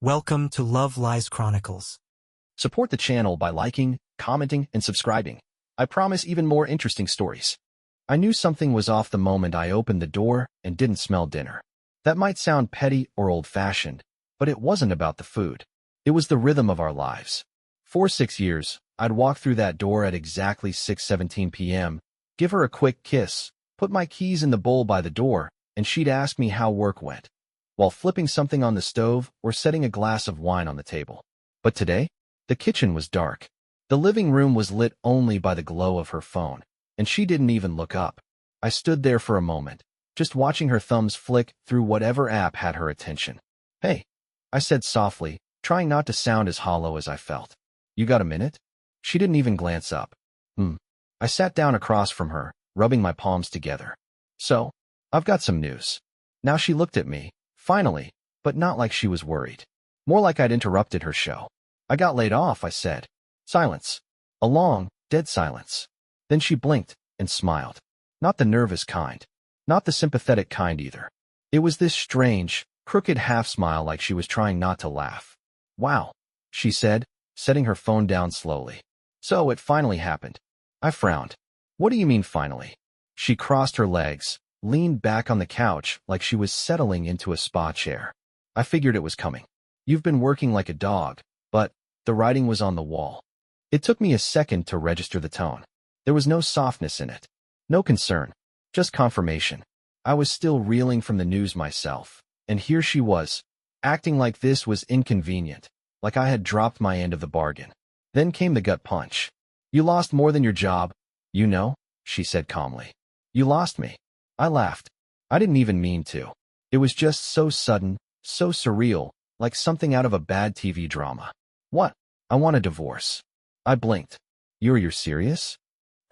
Welcome to Love Lies Chronicles. Support the channel by liking, commenting, and subscribing. I promise even more interesting stories. I knew something was off the moment I opened the door and didn't smell dinner. That might sound petty or old-fashioned, but it wasn't about the food. It was the rhythm of our lives. For 6 years, I'd walk through that door at exactly 6:17 p.m., give her a quick kiss, put my keys in the bowl by the door, and she'd ask me how work went, while flipping something on the stove or setting a glass of wine on the table. But today, the kitchen was dark. The living room was lit only by the glow of her phone, and she didn't even look up. I stood there for a moment, just watching her thumbs flick through whatever app had her attention. "Hey," I said softly, trying not to sound as hollow as I felt. "You got a minute?" She didn't even glance up. I sat down across from her, rubbing my palms together. "So, I've got some news." Now she looked at me, finally, but not like she was worried. More like I'd interrupted her show. "I got laid off," I said. Silence. A long, dead silence. Then she blinked and smiled. Not the nervous kind. Not the sympathetic kind either. It was this strange, crooked half-smile like she was trying not to laugh. "Wow," she said, setting her phone down slowly. "So it finally happened." I frowned. "What do you mean finally?" She crossed her legs, leaned back on the couch like she was settling into a spa chair. "I figured it was coming. You've been working like a dog, but..." The writing was on the wall. It took me a second to register the tone. There was no softness in it. No concern. Just confirmation. I was still reeling from the news myself, and here she was, acting like this was inconvenient, like I had dropped my end of the bargain. Then came the gut punch. "You lost more than your job, you know," she said calmly. "You lost me." I laughed. I didn't even mean to. It was just so sudden, so surreal, like something out of a bad TV drama. "What?" "I want a divorce." I blinked. You're serious?"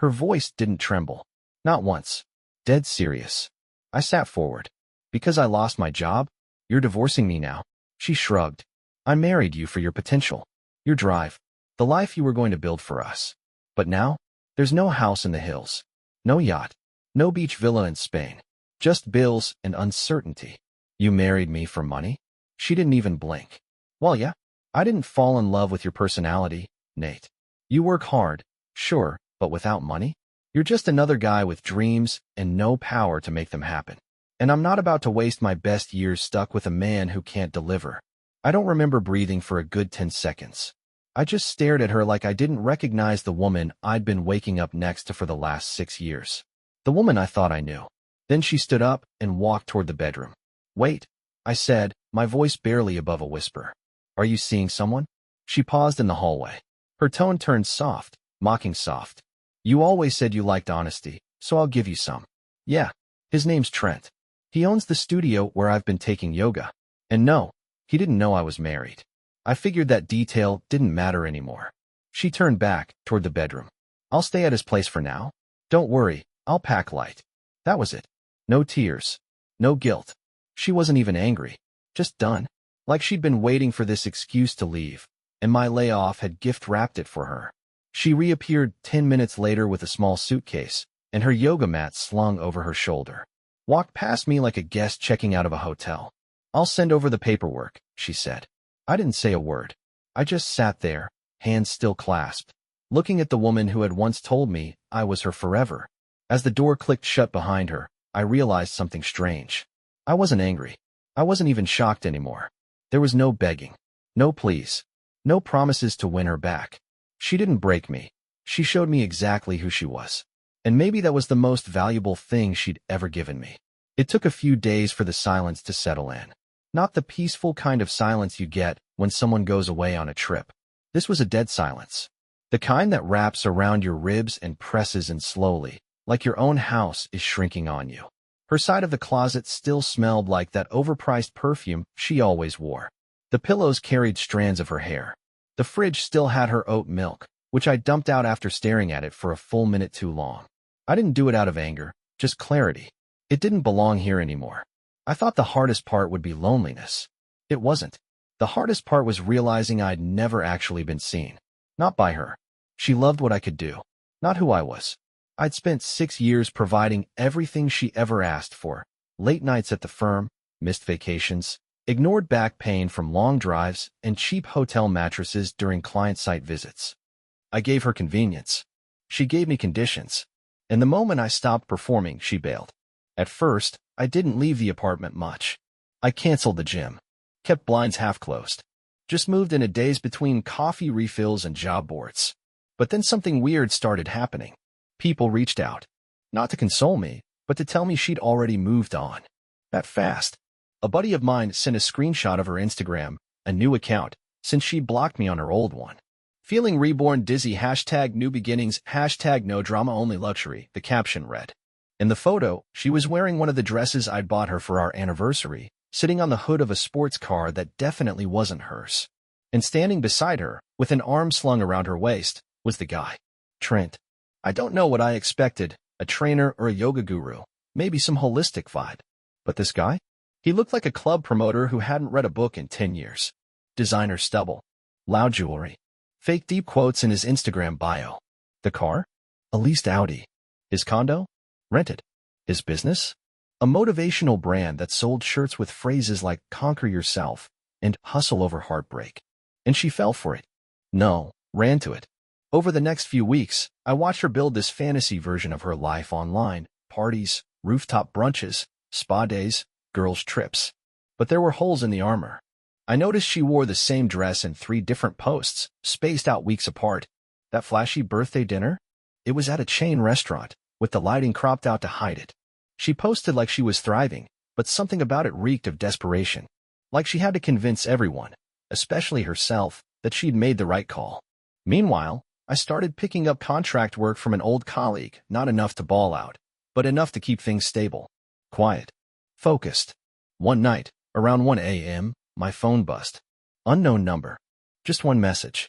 Her voice didn't tremble. Not once. Dead serious. I sat forward. "Because I lost my job? You're divorcing me now?" She shrugged. "I married you for your potential, your drive, the life you were going to build for us. But now, there's no house in the hills, no yacht, no beach villa in Spain, just bills and uncertainty. You married me for money?" She didn't even blink. "Well, yeah. I didn't fall in love with your personality, Nate. You work hard, sure, but without money? You're just another guy with dreams and no power to make them happen. And I'm not about to waste my best years stuck with a man who can't deliver." I don't remember breathing for a good 10 seconds. I just stared at her like I didn't recognize the woman I'd been waking up next to for the last 6 years. The woman I thought I knew. Then she stood up and walked toward the bedroom. "Wait," I said, my voice barely above a whisper. "Are you seeing someone?" She paused in the hallway. Her tone turned soft, mocking soft. "You always said you liked honesty, so I'll give you some. Yeah, his name's Trent. He owns the studio where I've been taking yoga. And no, he didn't know I was married." I figured that detail didn't matter anymore. She turned back toward the bedroom. "I'll stay at his place for now. Don't worry, I'll pack light." That was it. No tears. No guilt. She wasn't even angry. Just done. Like she'd been waiting for this excuse to leave, and my layoff had gift-wrapped it for her. She reappeared 10 minutes later with a small suitcase, and her yoga mat slung over her shoulder. Walked past me like a guest checking out of a hotel. "I'll send over the paperwork," she said. I didn't say a word. I just sat there, hands still clasped, looking at the woman who had once told me I was her forever. As the door clicked shut behind her, I realized something strange. I wasn't angry. I wasn't even shocked anymore. There was no begging, no pleas, no promises to win her back. She didn't break me. She showed me exactly who she was. And maybe that was the most valuable thing she'd ever given me. It took a few days for the silence to settle in. Not the peaceful kind of silence you get when someone goes away on a trip. This was a dead silence. The kind that wraps around your ribs and presses in slowly, like your own house is shrinking on you. Her side of the closet still smelled like that overpriced perfume she always wore. The pillows carried strands of her hair. The fridge still had her oat milk, which I dumped out after staring at it for a full minute too long. I didn't do it out of anger, just clarity. It didn't belong here anymore. I thought the hardest part would be loneliness. It wasn't. The hardest part was realizing I'd never actually been seen. Not by her. She loved what I could do, not who I was. I'd spent 6 years providing everything she ever asked for. Late nights at the firm, missed vacations, Ignored back pain from long drives and cheap hotel mattresses during client-site visits. I gave her convenience. She gave me conditions. And the moment I stopped performing, she bailed. At first, I didn't leave the apartment much. I canceled the gym. Kept blinds half closed. Just moved in a daze between coffee refills and job boards. But then something weird started happening. People reached out. Not to console me, but to tell me she'd already moved on. That fast. A buddy of mine sent a screenshot of her Instagram, a new account, since she blocked me on her old one. Feeling reborn dizzy, #new beginnings, #no drama only luxury, the caption read. In the photo, she was wearing one of the dresses I'd bought her for our anniversary, sitting on the hood of a sports car that definitely wasn't hers. And standing beside her, with an arm slung around her waist, was the guy. Trent. I don't know what I expected, a trainer or a yoga guru, maybe some holistic vibe. But this guy? He looked like a club promoter who hadn't read a book in 10 years. Designer stubble. Loud jewelry. Fake deep quotes in his Instagram bio. The car? A leased Audi. His condo? Rented. His business? A motivational brand that sold shirts with phrases like "conquer yourself" and "hustle over heartbreak." And she fell for it. No, ran to it. Over the next few weeks, I watched her build this fantasy version of her life online. Parties, rooftop brunches, spa days, girls' trips. But there were holes in the armor. I noticed she wore the same dress in 3 different posts, spaced out weeks apart. That flashy birthday dinner? It was at a chain restaurant, with the lighting cropped out to hide it. She posted like she was thriving, but something about it reeked of desperation. Like she had to convince everyone, especially herself, that she'd made the right call. Meanwhile, I started picking up contract work from an old colleague, not enough to ball out, but enough to keep things stable. Quiet. Focused. One night, around 1 a.m., my phone buzzed. Unknown number. Just one message.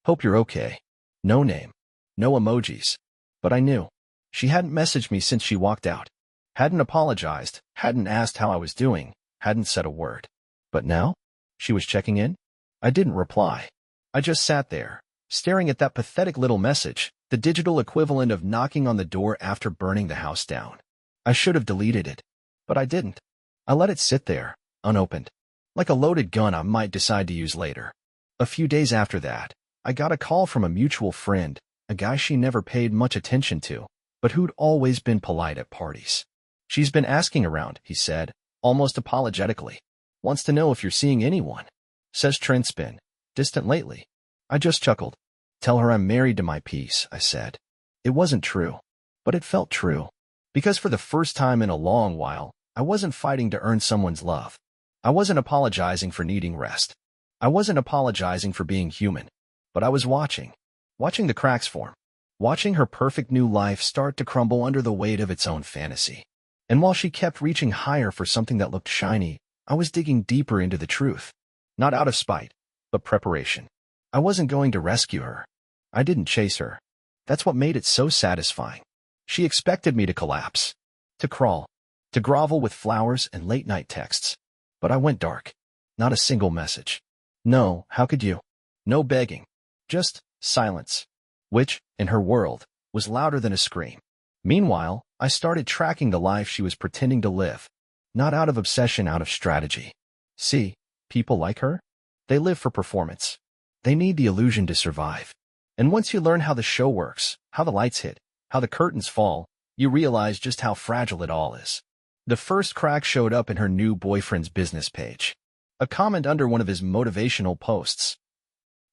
Hope you're okay. No name. No emojis. But I knew. She hadn't messaged me since she walked out. Hadn't apologized, hadn't asked how I was doing, hadn't said a word. But now? She was checking in? I didn't reply. I just sat there, staring at that pathetic little message, the digital equivalent of knocking on the door after burning the house down. I should have deleted it. But I didn't. I let it sit there, unopened. Like a loaded gun I might decide to use later. A few days after that, I got a call from a mutual friend, a guy she never paid much attention to, but who'd always been polite at parties. She's been asking around, he said, almost apologetically. Wants to know if you're seeing anyone. Says Trent's been distant lately. I just chuckled. Tell her I'm married to my peace, I said. It wasn't true, but it felt true. Because for the first time in a long while, I wasn't fighting to earn someone's love. I wasn't apologizing for needing rest. I wasn't apologizing for being human. But I was watching the cracks form. Watching her perfect new life start to crumble under the weight of its own fantasy. And while she kept reaching higher for something that looked shiny, I was digging deeper into the truth. Not out of spite, but preparation. I wasn't going to rescue her. I didn't chase her. That's what made it so satisfying. She expected me to collapse, to crawl, to grovel with flowers and late-night texts. But I went dark. Not a single message. No, how could you? No begging. Just silence. Which, in her world, was louder than a scream. Meanwhile, I started tracking the life she was pretending to live. Not out of obsession, out of strategy. See, people like her? They live for performance. They need the illusion to survive. And once you learn how the show works, how the lights hit, how the curtains fall, you realize just how fragile it all is. The first crack showed up in her new boyfriend's business page. A comment under one of his motivational posts.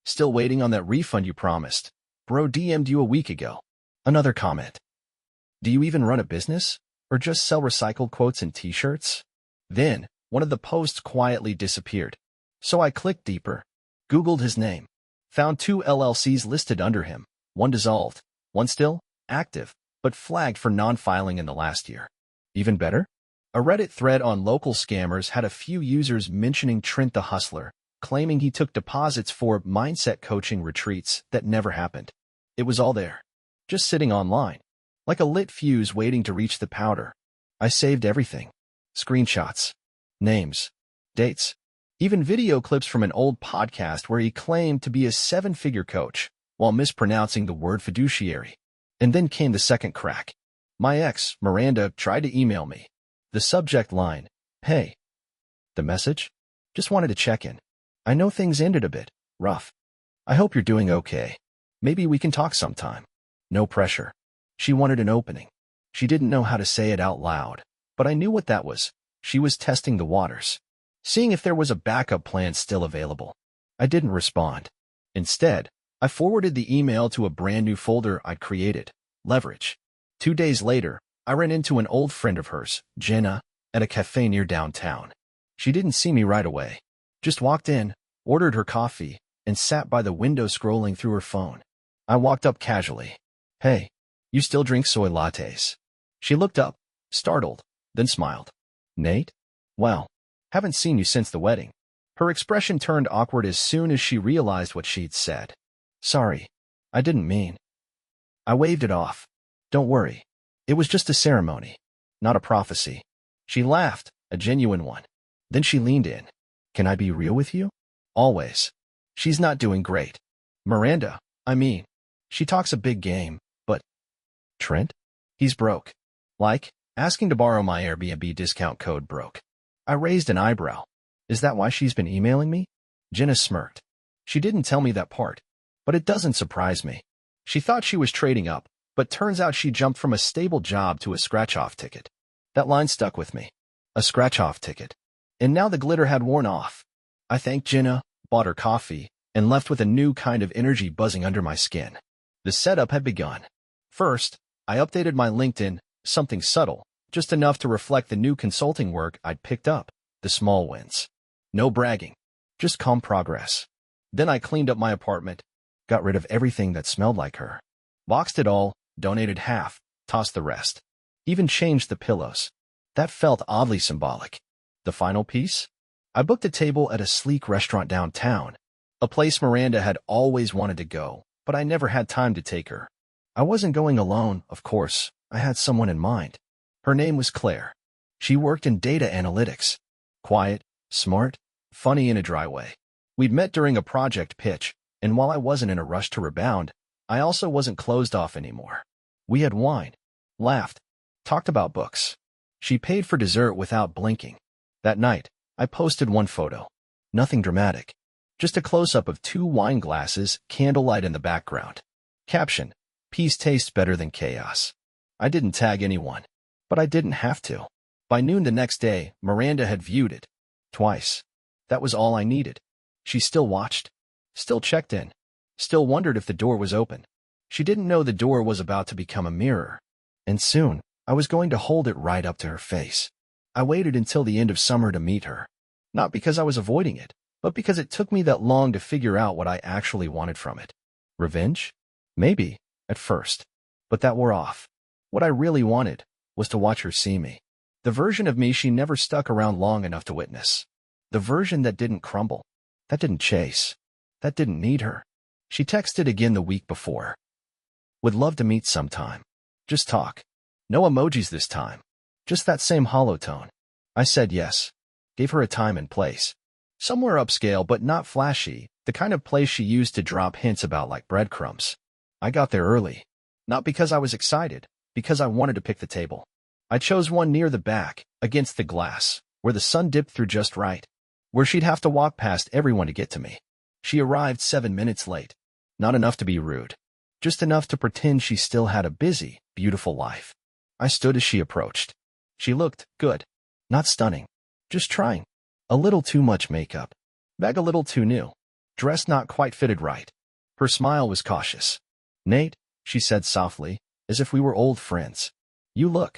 Still waiting on that refund you promised. Bro DM'd you a week ago. Another comment. Do you even run a business? Or just sell recycled quotes and t-shirts? Then, one of the posts quietly disappeared. So I clicked deeper. Googled his name. Found 2 LLCs listed under him. One dissolved. One still active, but flagged for non-filing in the last year. Even better? A Reddit thread on local scammers had a few users mentioning Trent the Hustler, claiming he took deposits for mindset coaching retreats that never happened. It was all there. Just sitting online. Like a lit fuse waiting to reach the powder. I saved everything. Screenshots. Names. Dates. Even video clips from an old podcast where he claimed to be a 7-figure coach, while mispronouncing the word fiduciary. And then came the second crack. My ex, Miranda, tried to email me. The subject line, hey. The message? Just wanted to check in. I know things ended a bit rough. I hope you're doing okay. Maybe we can talk sometime. No pressure. She wanted an opening. She didn't know how to say it out loud, but I knew what that was. She was testing the waters, seeing if there was a backup plan still available. I didn't respond. Instead, I forwarded the email to a brand new folder I'd created, Leverage. 2 days later, I ran into an old friend of hers, Jenna, at a cafe near downtown. She didn't see me right away. Just walked in, ordered her coffee, and sat by the window scrolling through her phone. I walked up casually. Hey, you still drink soy lattes? She looked up, startled, then smiled. Nate? Well, haven't seen you since the wedding. Her expression turned awkward as soon as she realized what she'd said. Sorry, I didn't mean. I waved it off. Don't worry. It was just a ceremony, not a prophecy. She laughed, a genuine one. Then she leaned in. Can I be real with you? Always. She's not doing great. Miranda, I mean. She talks a big game, but... Trent? He's broke. Like, asking to borrow my Airbnb discount code broke. I raised an eyebrow. Is that why she's been emailing me? Jenna smirked. She didn't tell me that part, but it doesn't surprise me. She thought she was trading up, but turns out she jumped from a stable job to a scratch-off ticket. That line stuck with me. A scratch-off ticket. And now the glitter had worn off. I thanked Jenna, bought her coffee, and left with a new kind of energy buzzing under my skin. The setup had begun. First, I updated my LinkedIn, something subtle, just enough to reflect the new consulting work I'd picked up, the small wins. No bragging, just calm progress. Then I cleaned up my apartment, got rid of everything that smelled like her. Boxed it all, donated half, tossed the rest. Even changed the pillows. That felt oddly symbolic. The final piece? I booked a table at a sleek restaurant downtown, a place Miranda had always wanted to go, but I never had time to take her. I wasn't going alone, of course. I had someone in mind. Her name was Claire. She worked in data analytics. Quiet, smart, funny in a dry way. We'd met during a project pitch, and while I wasn't in a rush to rebound, I also wasn't closed off anymore. We had wine, laughed, talked about books. She paid for dessert without blinking. That night, I posted one photo. Nothing dramatic. Just a close-up of 2 wine glasses, candlelight in the background. Caption, peace tastes better than chaos. I didn't tag anyone, but I didn't have to. By noon the next day, Miranda had viewed it. Twice. That was all I needed. She still watched. Still checked in. Still wondered if the door was open. She didn't know the door was about to become a mirror. And soon, I was going to hold it right up to her face. I waited until the end of summer to meet her. Not because I was avoiding it, but because it took me that long to figure out what I actually wanted from it. Revenge? Maybe, at first. But that wore off. What I really wanted was to watch her see me. The version of me she never stuck around long enough to witness. The version that didn't crumble. That didn't chase. That didn't need her. She texted again the week before. Would love to meet sometime. Just talk. No emojis this time. Just that same hollow tone. I said yes. Gave her a time and place. Somewhere upscale but not flashy, the kind of place she used to drop hints about like breadcrumbs. I got there early. Not because I was excited, because I wanted to pick the table. I chose one near the back, against the glass, where the sun dipped through just right, where she'd have to walk past everyone to get to me. She arrived 7 minutes late. Not enough to be rude. Just enough to pretend she still had a busy, beautiful life. I stood as she approached. She looked good. Not stunning. Just trying. A little too much makeup. Bag a little too new. Dress not quite fitted right. Her smile was cautious. Nate, she said softly, as if we were old friends. You look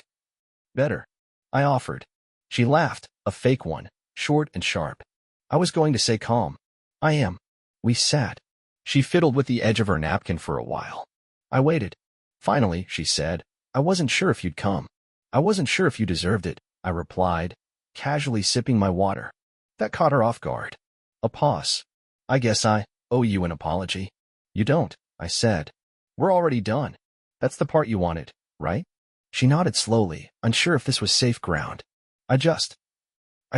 better. I offered. She laughed, a fake one, short and sharp. I was going to say calm. I am. We sat. She fiddled with the edge of her napkin for a while. I waited. Finally, she said, I wasn't sure if you'd come. I wasn't sure if you deserved it, I replied, casually sipping my water. That caught her off guard. A pause. I guess I owe you an apology. You don't, I said. We're already done. That's the part you wanted, right? She nodded slowly, unsure if this was safe ground. I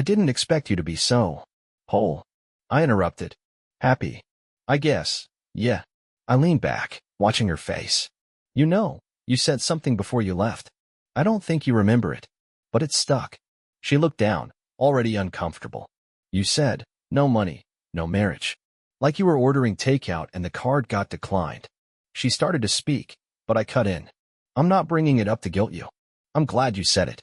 didn't expect you to be so whole. I interrupted. Happy. I guess. Yeah. I leaned back, watching her face. You know, you said something before you left. I don't think you remember it, but it stuck. She looked down, already uncomfortable. You said, No money, no marriage. Like you were ordering takeout and the card got declined. She started to speak, but I cut in. I'm not bringing it up to guilt you. I'm glad you said it.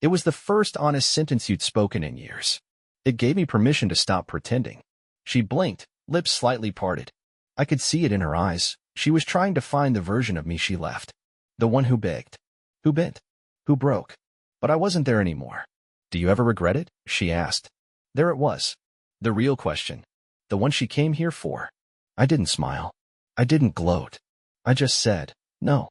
It was the first honest sentence you'd spoken in years. It gave me permission to stop pretending. She blinked, lips slightly parted. I could see it in her eyes. She was trying to find the version of me she left. The one who begged, who bent, who broke. But I wasn't there anymore. Do you ever regret it? She asked. There it was. The real question. The one she came here for. I didn't smile. I didn't gloat. I just said, no.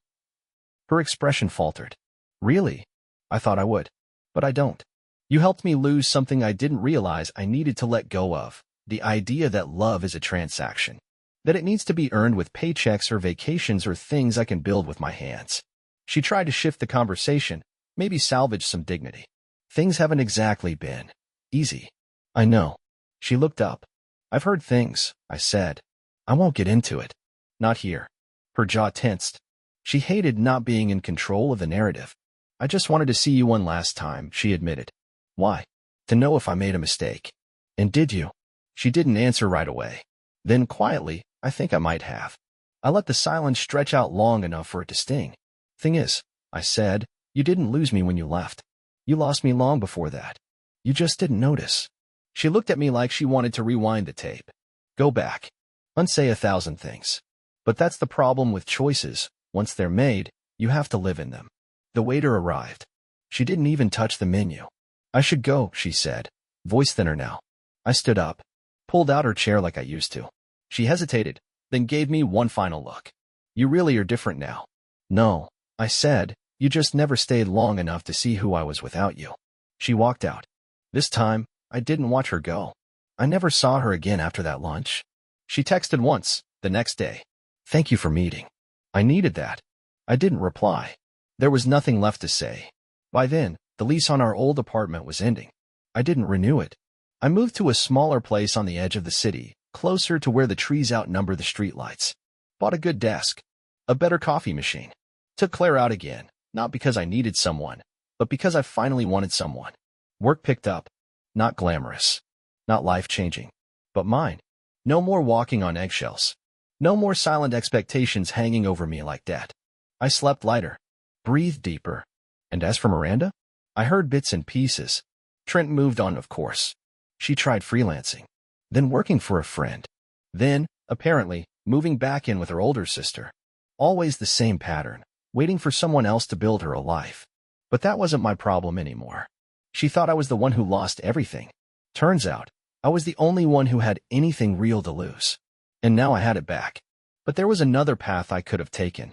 Her expression faltered. Really? I thought I would. But I don't. You helped me lose something I didn't realize I needed to let go of. The idea that love is a transaction. That it needs to be earned with paychecks or vacations or things I can build with my hands. She tried to shift the conversation, maybe salvage some dignity. Things haven't exactly been easy. I know. She looked up. I've heard things, I said. I won't get into it. Not here. Her jaw tensed. She hated not being in control of the narrative. I just wanted to see you one last time, she admitted. Why? To know if I made a mistake. And did you? She didn't answer right away. Then quietly, I think I might have. I let the silence stretch out long enough for it to sting. Thing is, I said, you didn't lose me when you left. You lost me long before that. You just didn't notice. She looked at me like she wanted to rewind the tape. Go back. Unsay 1,000 things. But that's the problem with choices. Once they're made, you have to live in them. The waiter arrived. She didn't even touch the menu. I should go, she said, voice thinner now. I stood up, pulled out her chair like I used to. She hesitated, then gave me one final look. You really are different now. No, I said, you just never stayed long enough to see who I was without you. She walked out. This time, I didn't watch her go. I never saw her again after that lunch. She texted once, the next day. Thank you for meeting. I needed that. I didn't reply. There was nothing left to say. By then, the lease on our old apartment was ending. I didn't renew it. I moved to a smaller place on the edge of the city, closer to where the trees outnumber the streetlights. Bought a good desk. A better coffee machine. Took Claire out again, not because I needed someone, but because I finally wanted someone. Work picked up. Not glamorous. Not life-changing. But mine. No more walking on eggshells. No more silent expectations hanging over me like debt. I slept lighter. Breathed deeper. And as for Miranda? I heard bits and pieces. Trent moved on, of course. She tried freelancing. Then working for a friend. Then, apparently, moving back in with her older sister. Always the same pattern, waiting for someone else to build her a life. But that wasn't my problem anymore. She thought I was the one who lost everything. Turns out, I was the only one who had anything real to lose. And now I had it back. But there was another path I could have taken.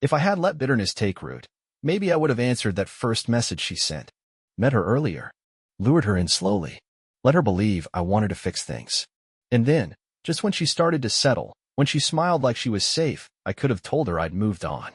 If I had let bitterness take root, maybe I would have answered that first message she sent. Met her earlier. Lured her in slowly. Let her believe I wanted to fix things. And then, just when she started to settle, when she smiled like she was safe, I could have told her I'd moved on.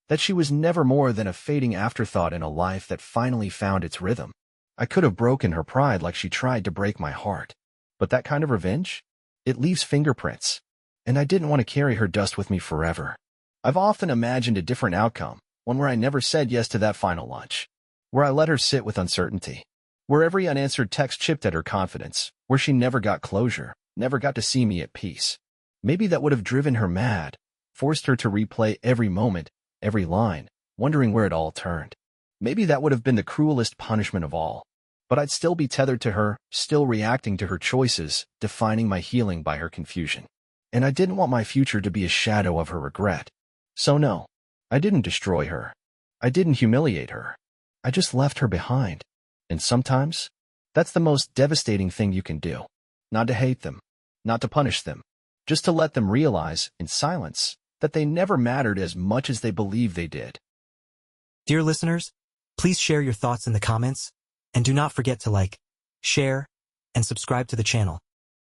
That she was never more than a fading afterthought in a life that finally found its rhythm. I could have broken her pride like she tried to break my heart. But that kind of revenge? It leaves fingerprints. And I didn't want to carry her dust with me forever. I've often imagined a different outcome, one where I never said yes to that final lunch. Where I let her sit with uncertainty. Where every unanswered text chipped at her confidence. Where she never got closure, never got to see me at peace. Maybe that would have driven her mad, forced her to replay every moment, every line, wondering where it all turned. Maybe that would have been the cruelest punishment of all. But I'd still be tethered to her, still reacting to her choices, defining my healing by her confusion. And I didn't want my future to be a shadow of her regret. So no, I didn't destroy her. I didn't humiliate her. I just left her behind. And sometimes, that's the most devastating thing you can do. Not to hate them, not to punish them, just to let them realize, in silence, that they never mattered as much as they believed they did. Dear listeners, please share your thoughts in the comments, and do not forget to like, share, and subscribe to the channel.